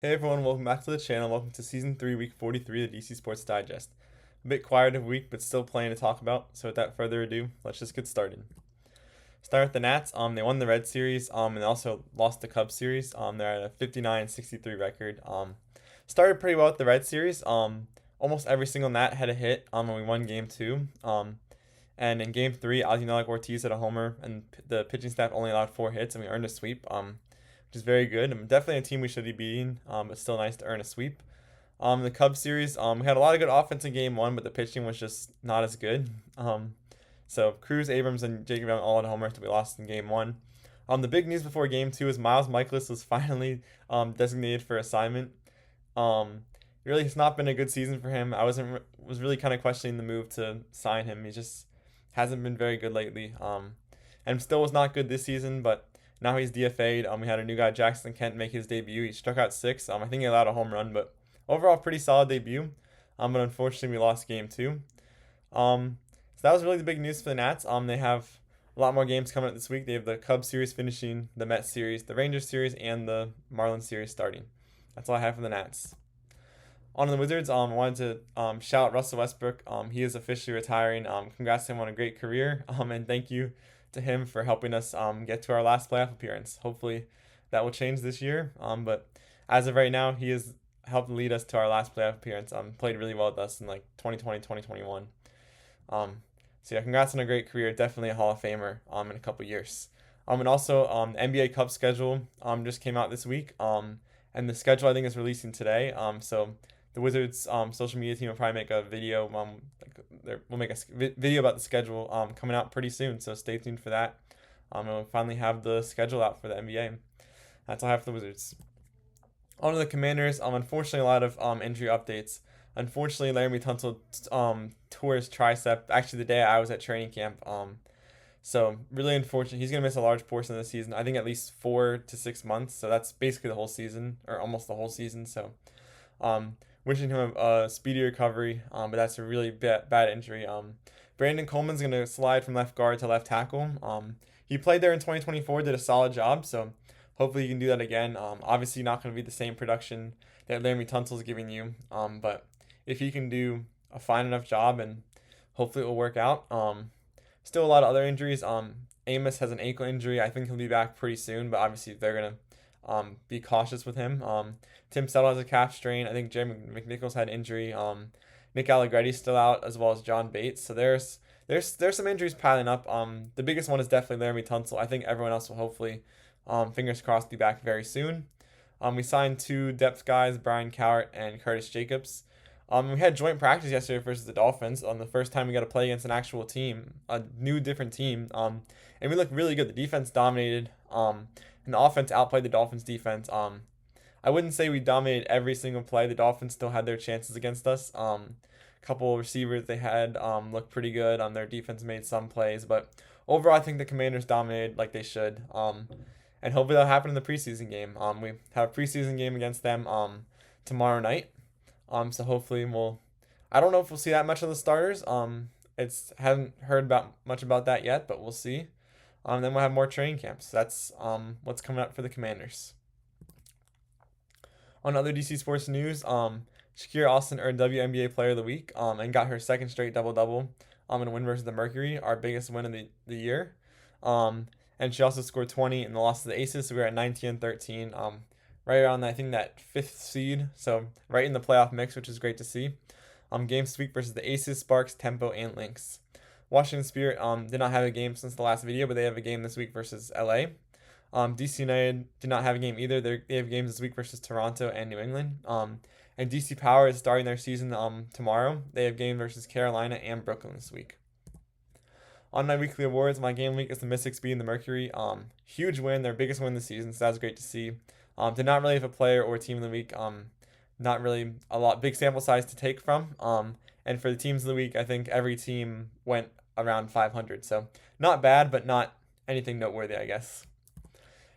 Hey everyone, welcome back to the channel. Welcome to Season 3, Week 43 of the DC Sports Digest. A bit quiet of a week, but still plenty to talk about. So without further ado, let's just get started. Start with the Nats. They won the Red Series, and they also lost the Cubs series. They're at a 59-63 record. Started pretty well with the Red Series. Almost every single Nat had a hit. And we won Game 2. And in Game 3, Ozzie Ortiz had a homer, and the pitching staff only allowed 4 hits, and we earned a sweep. Which is very good. Definitely a team we should be beating, but still nice to earn a sweep. The Cubs series, we had a lot of good offense in Game 1, but the pitching was just not as good. So Cruz, Abrams, and Jacob Young all had homers to be lost in Game 1. The big news before Game 2 is Miles Mikolas was finally designated for assignment. Really, it's not been a good season for him. I was really kind of questioning the move to sign him. He just hasn't been very good lately. And still was not good this season, but now he's DFA'd. We had a new guy, Jackson Kent, make his debut. He struck out 6. I think he allowed a home run, but overall, pretty solid debut. But unfortunately, we lost Game 2. So that was really the big news for the Nats. They have a lot more games coming up this week. They have the Cubs series finishing, the Mets series, the Rangers series, and the Marlins series starting. That's all I have for the Nats. On to the Wizards, I wanted to shout out Russell Westbrook. He is officially retiring. Congrats to him on a great career. And thank you to him for helping us get to our last playoff appearance. Hopefully that will change this year. But as of right now, he has helped lead us to our last playoff appearance. Played really well with us in like 2020, 2021. So yeah, congrats on a great career. Definitely a Hall of Famer in a couple years. And also the NBA Cup schedule just came out this week. And the schedule I think is releasing today. So the Wizards social media team will probably make a video. We'll make a video about the schedule coming out pretty soon. So stay tuned for that. And we'll finally have the schedule out for the NBA. That's all I have for the Wizards. On to the Commanders. Unfortunately, a lot of injury updates. Unfortunately, Laremy Tunsil tore his tricep actually the day I was at training camp. So really unfortunate. He's gonna miss a large portion of the season. I think at least 4 to 6 months. So that's basically the whole season, or almost the whole season. So, wishing him a speedy recovery. But that's a really bad injury. Brandon Coleman's gonna slide from left guard to left tackle. He played there in 2024, did a solid job. So hopefully he can do that again. Obviously not gonna be the same production that Laremy Tunsil is giving you. But if he can do a fine enough job, and hopefully it will work out. Still a lot of other injuries. Amos has an ankle injury. I think he'll be back pretty soon, but obviously they're gonna be cautious with him. Tim Settle has a calf strain. I think Jerry McNichols had an injury. Nick Allegretti's still out, as well as John Bates. So there's some injuries piling up. The biggest one is definitely Laremy Tunsil. I think everyone else will hopefully, fingers crossed, be back very soon. We signed 2 depth guys, Brian Cowart and Curtis Jacobs. We had joint practice yesterday versus the Dolphins on the first time we got to play against an actual team, a new different team. And we looked really good. The defense dominated, and the offense outplayed the Dolphins defense. I wouldn't say we dominated every single play. The Dolphins still had their chances against us. Couple of receivers they had looked pretty good. Their defense made some plays, but overall I think the Commanders dominated like they should. And hopefully that'll happen in the preseason game. We have a preseason game against them tomorrow night. So hopefully we'll. I don't know if we'll see that much of the starters. It's haven't heard about much about that yet, but we'll see. Then we'll have more training camps. That's what's coming up for the Commanders. On other DC sports news, Shakira Austin earned WNBA Player of the Week and got her second straight double double in a win versus the Mercury, our biggest win of the year. And she also scored 20 in the loss to the Aces, so we were at 19 and 13. Right around I think that 5th seed, so right in the playoff mix, which is great to see. Game sweep versus the Aces, Sparks, Tempo, and Lynx. Washington Spirit did not have a game since the last video, but they have a game this week versus LA. DC United did not have a game either. They have games this week versus Toronto and New England. And DC Power is starting their season tomorrow. They have game versus Carolina and Brooklyn this week. On my weekly awards, my game week is the Mystics beating the Mercury. Huge win, their biggest win this season, so that was great to see. Did not really have a player or team of the week. Not really big sample size to take from. And for the teams of the week, I think every team went around 500. So not bad, but not anything noteworthy, I guess.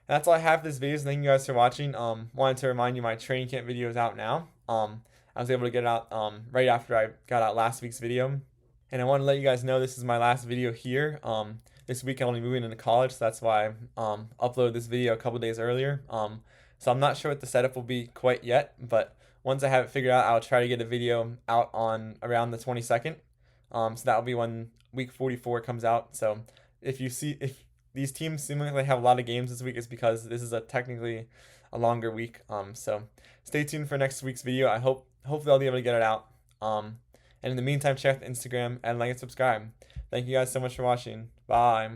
And that's all I have for this video. So thank you guys for watching. Wanted to remind you my training camp video is out now. I was able to get it out right after I got out last week's video. And I want to let you guys know this is my last video here. This week I'm only moving into college, so that's why I uploaded this video a couple days earlier. So I'm not sure what the setup will be quite yet, but once I have it figured out, I'll try to get a video out on around the 22nd. So that'll be when week 44 comes out. So if these teams seemingly have a lot of games this week, it's because this is a technically a longer week. So stay tuned for next week's video. Hopefully I'll be able to get it out. And in the meantime, check the Instagram and like and subscribe. Thank you guys so much for watching. Bye.